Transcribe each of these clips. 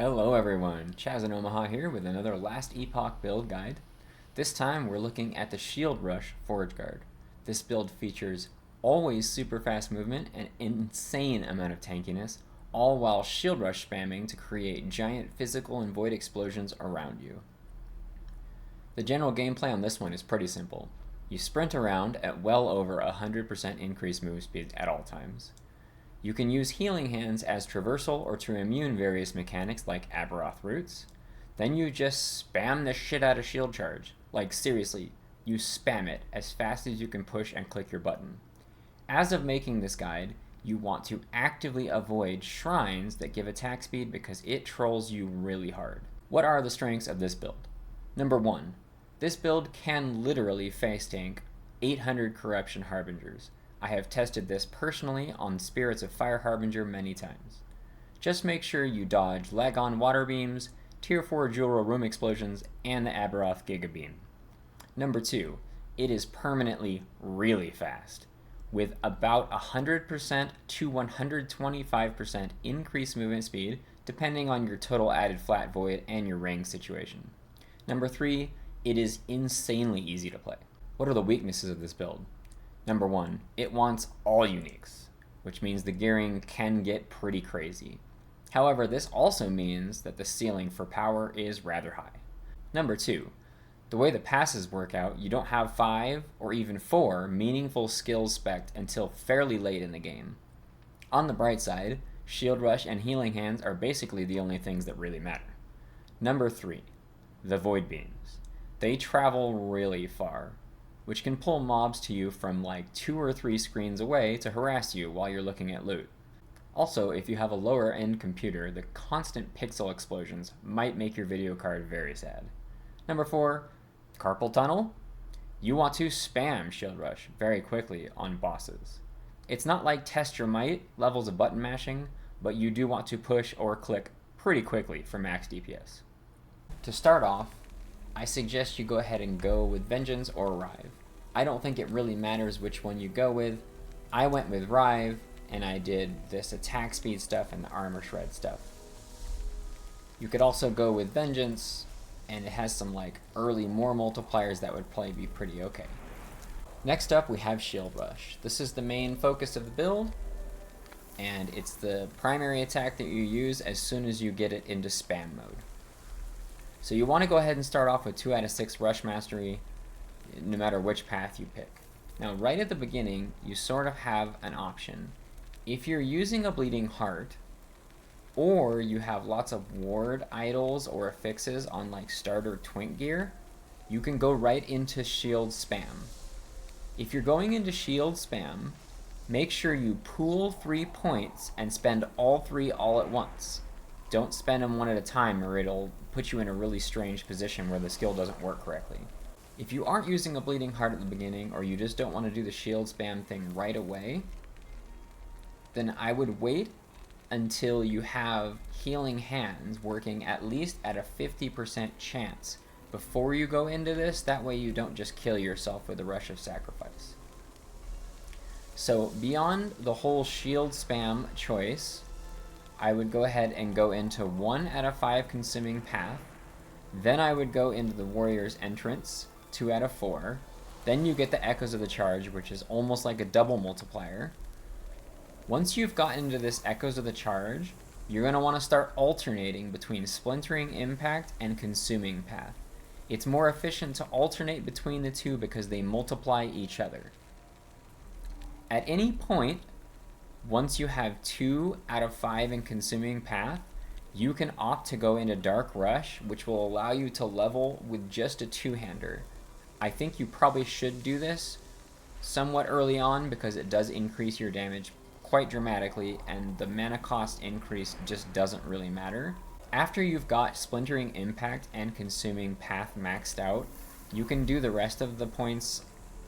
Hello everyone, Chaz in Omaha here with another Last Epoch build guide. This time we're looking at the Shield Rush Forge Guard. This build features always super fast movement and insane amount of tankiness, all while Shield Rush spamming to create giant physical and void explosions around you. The general gameplay on this one is pretty simple. You sprint around at well over 100% increased move speed at all times. You can use Healing Hands as traversal or to immune various mechanics like Aberoth Roots. Then you just spam the shit out of Shield Charge. Like seriously, you spam it as fast as you can push and click your button. As of making this guide, you want to actively avoid shrines that give attack speed because it trolls you really hard. What are the strengths of this build? Number 1, this build can literally face tank 800 Corruption Harbingers. I have tested this personally on Spirits of Fire Harbinger many times. Just make sure you dodge Lag-on Water Beams, Tier 4 Jewel Room Explosions, and the Aberoth Giga Beam. Number 2, it is permanently really fast, with about 100% to 125% increased movement speed, depending on your total added flat void and your ring situation. Number 3, it is insanely easy to play. What are the weaknesses of this build? Number 1, it wants all uniques, which means the gearing can get pretty crazy. However, this also means that the ceiling for power is rather high. Number 2, the way the passes work out, you don't have 5 or even 4 meaningful skills spec'd until fairly late in the game. On the bright side, Shield Rush and Healing Hands are basically the only things that really matter. Number 3, the Void Beams. They travel really far, which can pull mobs to you from like 2 or 3 screens away to harass you while you're looking at loot. Also, if you have a lower end computer, the constant pixel explosions might make your video card very sad. Number 4, Carpal Tunnel. You want to spam Shield Rush very quickly on bosses. It's not like Test Your Might levels of button mashing, but you do want to push or click pretty quickly for max DPS. To start off, I suggest you go ahead and go with Vengeance or Rive. I don't think it really matters which one you go with. I went with Rive, and I did this attack speed stuff and the armor shred stuff. You could also go with Vengeance, and it has some like early more multipliers that would probably be pretty okay. Next up we have Shield Rush. This is the main focus of the build, and it's the primary attack that you use as soon as you get it into spam mode. So you want to go ahead and start off with 2 out of 6 Rush Mastery, no matter which path you pick. Now right at the beginning, you sort of have an option. If you're using a Bleeding Heart, or you have lots of ward idols or affixes on like starter twink gear, you can go right into shield spam. If you're going into shield spam, make sure you pool 3 points and spend all 3 all at once. Don't spend them one at a time or it'll put you in a really strange position where the skill doesn't work correctly. If you aren't using a Bleeding Heart at the beginning, or you just don't want to do the shield spam thing right away, then I would wait until you have Healing Hands working at least at a 50% chance before you go into this. That way you don't just kill yourself with a Rush of Sacrifice. So beyond the whole shield spam choice, I would go ahead and go into 1 out of 5 Consuming Path. Then I would go into the Warrior's Entrance, 2 out of 4. Then you get the Echoes of the Charge, which is almost like a double multiplier. Once you've gotten into this Echoes of the Charge, you're going to want to start alternating between Splintering Impact and Consuming Path. It's more efficient to alternate between the two because they multiply each other. At any point, once you have 2 out of 5 in Consuming Path, you can opt to go into Dark Rush, which will allow you to level with just a 2-hander. I think you probably should do this somewhat early on because it does increase your damage quite dramatically, and the mana cost increase just doesn't really matter. After you've got Splintering Impact and Consuming Path maxed out, you can do the rest of the points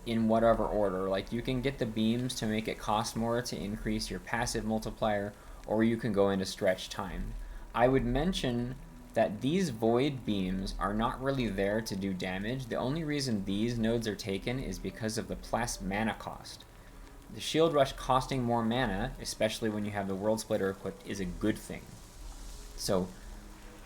in whatever order. Like you can get the beams to make it cost more to increase your passive multiplier, or you can go into Stretch Time. I would mention that these void beams are not really there to do damage. The only reason these nodes are taken is because of the plus mana cost. The Shield Rush costing more mana, especially when you have the World Splitter equipped, is a good thing. So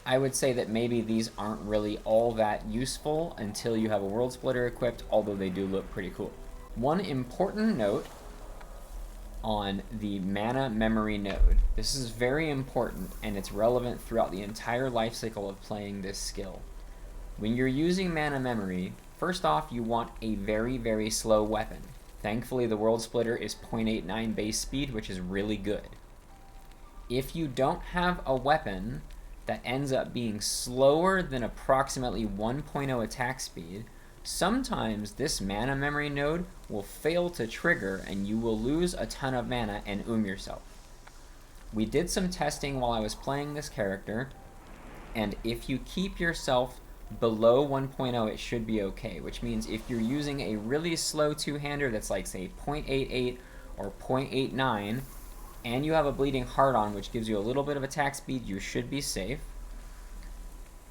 I would say that maybe these aren't really all that useful until you have a World Splitter equipped, although they do look pretty cool. One important note on the mana memory node. This is very important, and it's relevant throughout the entire life cycle of playing this skill. When you're using mana memory, first off, you want a very, very slow weapon. Thankfully, the World Splitter is 0.89 base speed, which is really good. If you don't have a weapon that ends up being slower than approximately 1.0 attack speed, sometimes this mana memory node will fail to trigger and you will lose a ton of mana and yourself. We did some testing while I was playing this character, and if you keep yourself below 1.0, it should be okay, which means if you're using a really slow two-hander that's like, say, 0.88 or 0.89, and you have a bleeding heart on, which gives you a little bit of attack speed, you should be safe.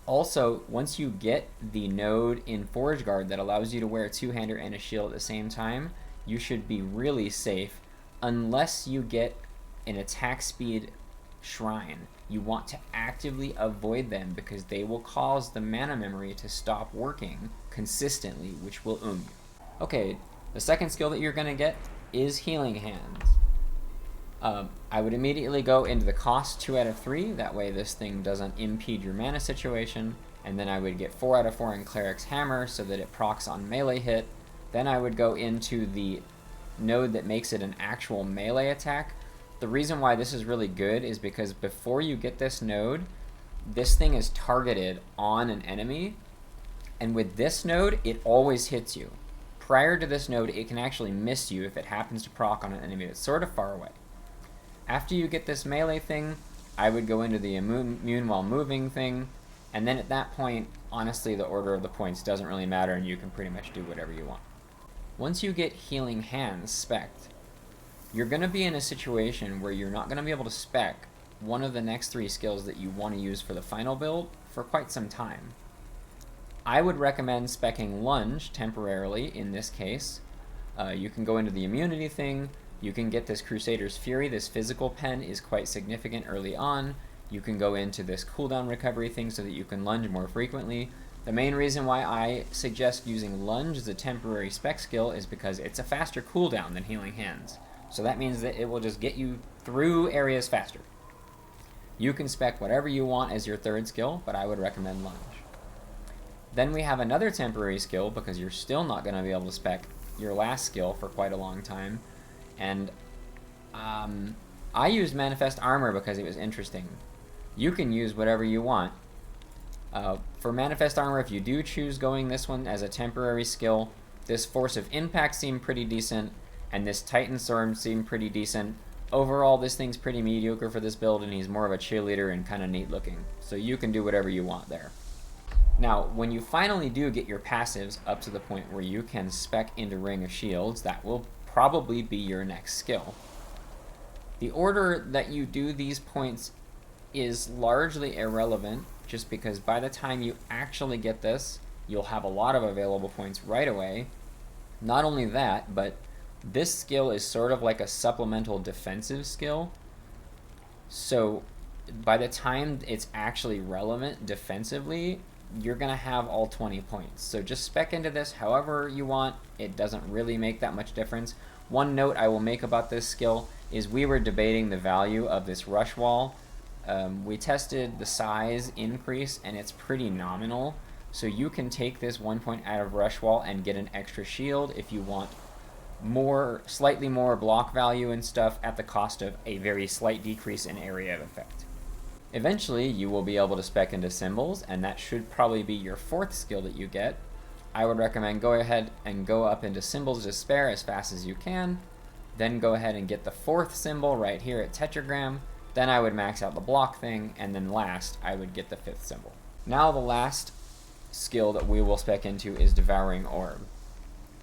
Also, once you get the node in Forge Guard that allows you to wear a two-hander and a shield at the same time, you should be really safe unless you get an attack speed shrine. You want to actively avoid them because they will cause the mana memory to stop working consistently, which will you. Okay, the second skill that you're going to get is Healing Hands. I would immediately go into the cost 2 out of 3, that way this thing doesn't impede your mana situation, and then I would get 4 out of 4 in Cleric's Hammer so that it procs on melee hit. Then I would go into the node that makes it an actual melee attack. The reason why this is really good is because before you get this node, this thing is targeted on an enemy, and with this node, it always hits you. Prior to this node, it can actually miss you if it happens to proc on an enemy that's sort of far away. After you get this melee thing, I would go into the immune while moving thing, and then at that point, honestly, the order of the points doesn't really matter and you can pretty much do whatever you want. Once you get Healing Hands spec'd, you're going to be in a situation where you're not going to be able to spec one of the next 3 skills that you want to use for the final build for quite some time. I would recommend speccing Lunge temporarily in this case. You can go into the immunity thing. You can get this Crusader's Fury. This physical pen is quite significant early on. You can go into this cooldown recovery thing so that you can lunge more frequently. The main reason why I suggest using Lunge as a temporary spec skill is because it's a faster cooldown than Healing Hands. So that means that it will just get you through areas faster. You can spec whatever you want as your third skill, but I would recommend Lunge. Then we have another temporary skill because you're still not going to be able to spec your last skill for quite a long time. And I used Manifest Armor because it was interesting. You can use whatever you want. For Manifest Armor, if you do choose going this one as a temporary skill, this Force of Impact seemed pretty decent, and this Titan Sword seemed pretty decent. Overall, this thing's pretty mediocre for this build, and he's more of a cheerleader and kind of neat looking. So you can do whatever you want there. Now, when you finally do get your passives up to the point where you can spec into Ring of Shields, that will probably be your next skill. The order that you do these points is largely irrelevant, just because by the time you actually get this, you'll have a lot of available points right away. Not only that, but this skill is sort of like a supplemental defensive skill. So by the time it's actually relevant defensively, you're going to have all 20 points. So just spec into this however you want. It doesn't really make that much difference. One note I will make about this skill is we were debating the value of this rush wall. We tested the size increase and it's pretty nominal. So you can take this 1 point out of rush wall and get an extra shield if you want slightly more block value and stuff at the cost of a very slight decrease in area of effect. Eventually, you will be able to spec into Symbols, and that should probably be your 4th skill that you get. I would recommend go ahead and go up into Symbols Despair as fast as you can, then go ahead and get the 4th symbol right here at Tetragram, then I would max out the block thing, and then last, I would get the 5th symbol. Now the last skill that we will spec into is Devouring Orb.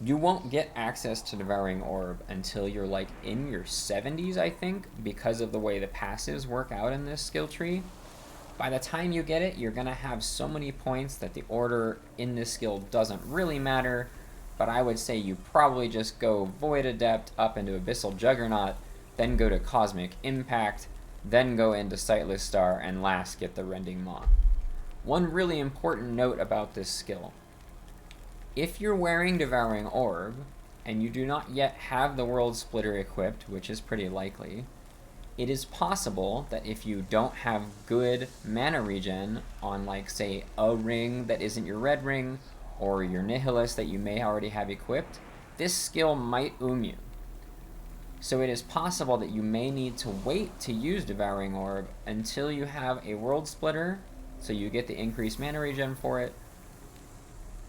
You won't get access to Devouring Orb until you're like in your 70s, I think, because of the way the passives work out in this skill tree. By the time you get it, you're going to have so many points that the order in this skill doesn't really matter, but I would say you probably just go Void Adept up into Abyssal Juggernaut, then go to Cosmic Impact, then go into Sightless Star, and last get the Rending Maw. One really important note about this skill. If you're wearing Devouring Orb, and you do not yet have the World Splitter equipped, which is pretty likely, it is possible that if you don't have good mana regen on, like, say, a ring that isn't your red ring, or your Nihilist that you may already have equipped, this skill might you. So it is possible that you may need to wait to use Devouring Orb until you have a World Splitter, so you get the increased mana regen for it,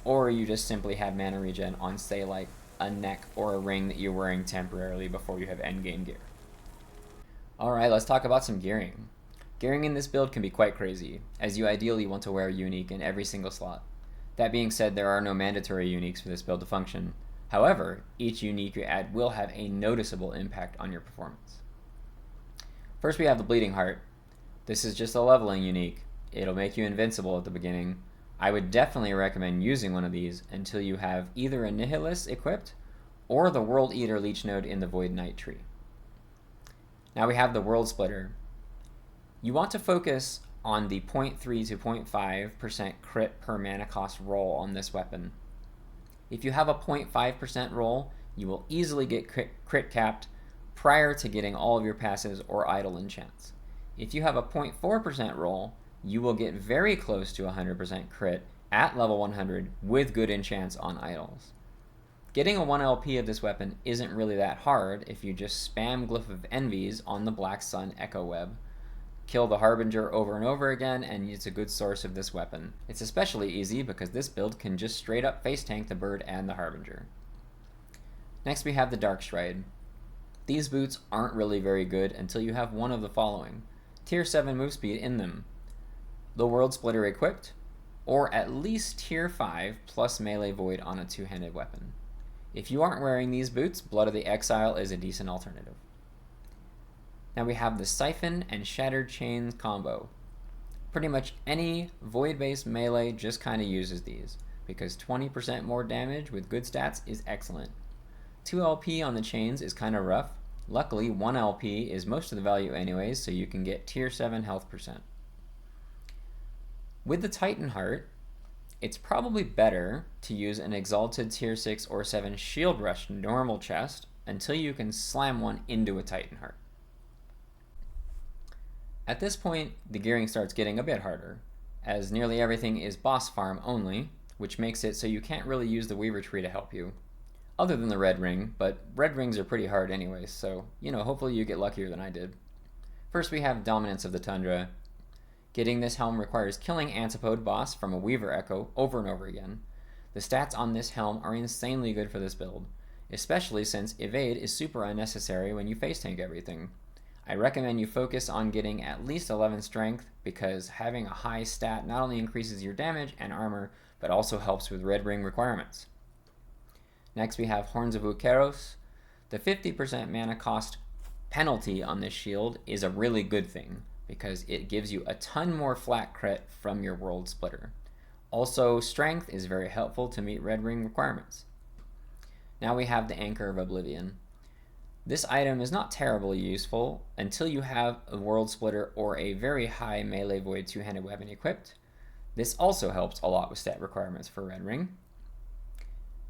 or you just simply have mana regen on, say, like, a neck or a ring that you're wearing temporarily before you have endgame gear. Alright, let's talk about some gearing. Gearing in this build can be quite crazy, as you ideally want to wear a unique in every single slot. That being said, there are no mandatory uniques for this build to function. However, each unique you add will have a noticeable impact on your performance. First, we have the Bleeding Heart. This is just a leveling unique. It'll make you invincible at the beginning. I would definitely recommend using one of these until you have either a Nihilist equipped or the World Eater Leech node in the Void Knight tree. Now we have the World Splitter. You want to focus on the 0.3 to 0.5% crit per mana cost roll on this weapon. If you have a 0.5% roll, you will easily get crit capped prior to getting all of your passes or idle enchants. If you have a 0.4% roll, you will get very close to 100% crit at level 100 with good enchants on idols. Getting a 1 LP of this weapon isn't really that hard if you just spam Glyph of Envies on the Black Sun Echo Web. Kill the Harbinger over and over again, and it's a good source of this weapon. It's especially easy because this build can just straight up face tank the bird and the Harbinger. Next we have the Dark Stride. These boots aren't really very good until you have one of the following: Tier 7 move speed in them, the World Splitter equipped, or at least Tier 5 plus melee void on a two-handed weapon. If you aren't wearing these boots, Blood of the Exile is a decent alternative. Now we have the Siphon and Shattered Chains combo. Pretty much any void-based melee just kind of uses these, because 20% more damage with good stats is excellent. 2 LP on the chains is kind of rough. Luckily, 1 LP is most of the value anyways, so you can get Tier 7 health percent. With the Titan Heart, it's probably better to use an Exalted Tier 6 or 7 Shield Rush normal chest until you can slam one into a Titan Heart. At this point, the gearing starts getting a bit harder, as nearly everything is boss farm only, which makes it so you can't really use the Weaver tree to help you. Other than the red ring, but red rings are pretty hard anyways, so, hopefully you get luckier than I did. First we have Dominance of the Tundra. Getting this helm requires killing Antipode boss from a Weaver Echo over and over again. The stats on this helm are insanely good for this build, especially since Evade is super unnecessary when you face tank everything. I recommend you focus on getting at least 11 strength, because having a high stat not only increases your damage and armor, but also helps with red ring requirements. Next we have Horns of Ukeros. The 50% mana cost penalty on this shield is a really good thing, because it gives you a ton more flat crit from your World Splitter. Also, strength is very helpful to meet red ring requirements. Now we have the Anchor of Oblivion. This item is not terribly useful until you have a World Splitter or a very high melee void two-handed weapon equipped. This also helps a lot with stat requirements for red ring.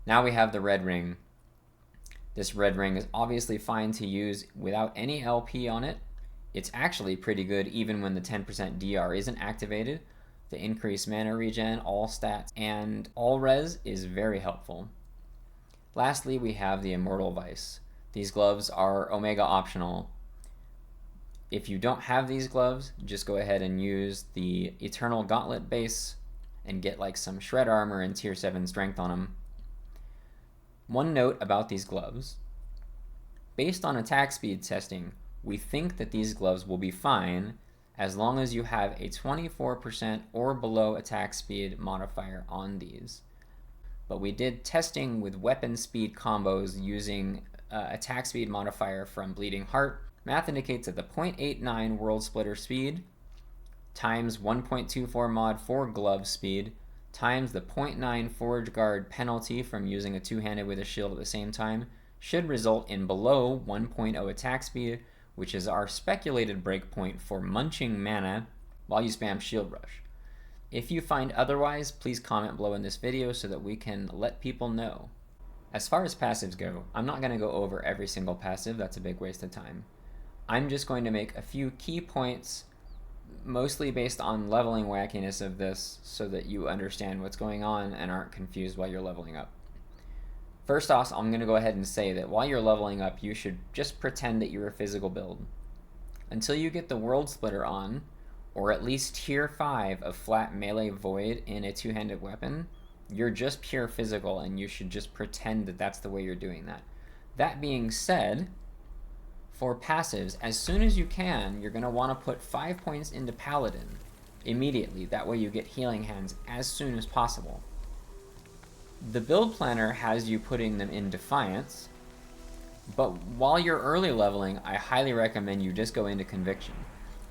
Now we have the red ring. This red ring is obviously fine to use without any LP on it. It's actually pretty good even when the 10% DR isn't activated. The increased mana regen, all stats, and all res is very helpful. Lastly, we have the Immortal Vice. These gloves are Omega optional. If you don't have these gloves, just go ahead and use the Eternal Gauntlet base and get like some Shred Armor and Tier 7 strength on them. One note about these gloves. Based on attack speed testing, we think that these gloves will be fine as long as you have a 24% or below attack speed modifier on these. But we did testing with weapon speed combos using attack speed modifier from Bleeding Heart. Math indicates that the 0.89 World Splitter speed times 1.24 mod for glove speed times the 0.9 Forge Guard penalty from using a two-handed with a shield at the same time should result in below 1.0 attack speed, which is our speculated breakpoint for munching mana while you spam Shield Rush. If you find otherwise, please comment below in this video so that we can let people know. As far as passives go, I'm not going to go over every single passive, that's a big waste of time. I'm just going to make a few key points, mostly based on leveling wackiness of this, so that you understand what's going on and aren't confused while you're leveling up. First off, I'm going to go ahead and say that while you're leveling up, you should just pretend that you're a physical build. Until you get the World Splitter on, or at least tier 5 of flat melee void in a two-handed weapon, you're just pure physical and you should just pretend that that's the way you're doing that. That being said, for passives, as soon as you can, you're going to want to put 5 points into Paladin immediately. That way you get healing hands as soon as possible. The build planner has you putting them in Defiance, but while you're early leveling, I highly recommend you just go into Conviction.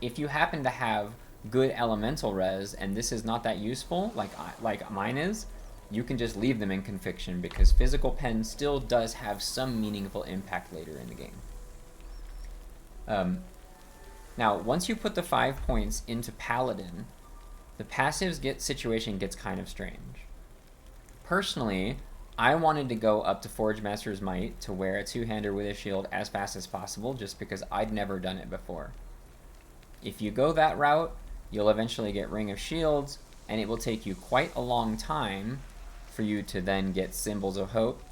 If you happen to have good elemental res and this is not that useful, like mine is, you can just leave them in Conviction because physical pen still does have some meaningful impact later in the game. Now, once you put the 5 points into Paladin, the passives situation gets kind of strange. Personally, I wanted to go up to Forge Master's Might to wear a two-hander with a shield as fast as possible just because I'd never done it before. If you go that route, you'll eventually get Ring of Shields, and it will take you quite a long time for you to then get Symbols of Hope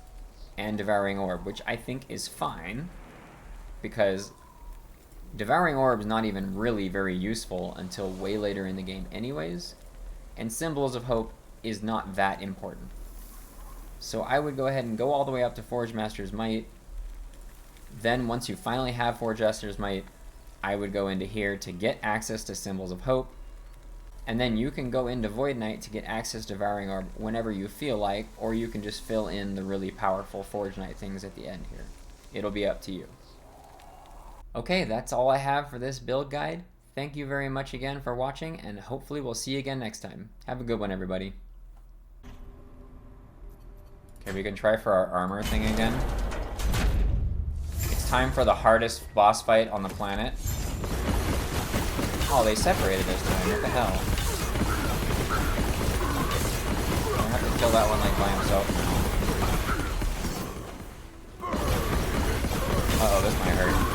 and Devouring Orb, which I think is fine, because Devouring Orb is not even really very useful until way later in the game anyways, and Symbols of Hope is not that important. So I would go ahead and go all the way up to Forge Master's Might. Then once you finally have Forge Master's Might, I would go into here to get access to Symbols of Hope. And then you can go into Void Knight to get access to Devouring Orb whenever you feel like, or you can just fill in the really powerful Forge Knight things at the end here. It'll be up to you. Okay, that's all I have for this build guide. Thank you very much again for watching, and hopefully we'll see you again next time. Have a good one, everybody. Okay, we can try for our armor thing again. It's time for the hardest boss fight on the planet. Oh, they separated this time. What the hell? I'm gonna have to kill that one like by himself now. Uh-oh, this might hurt.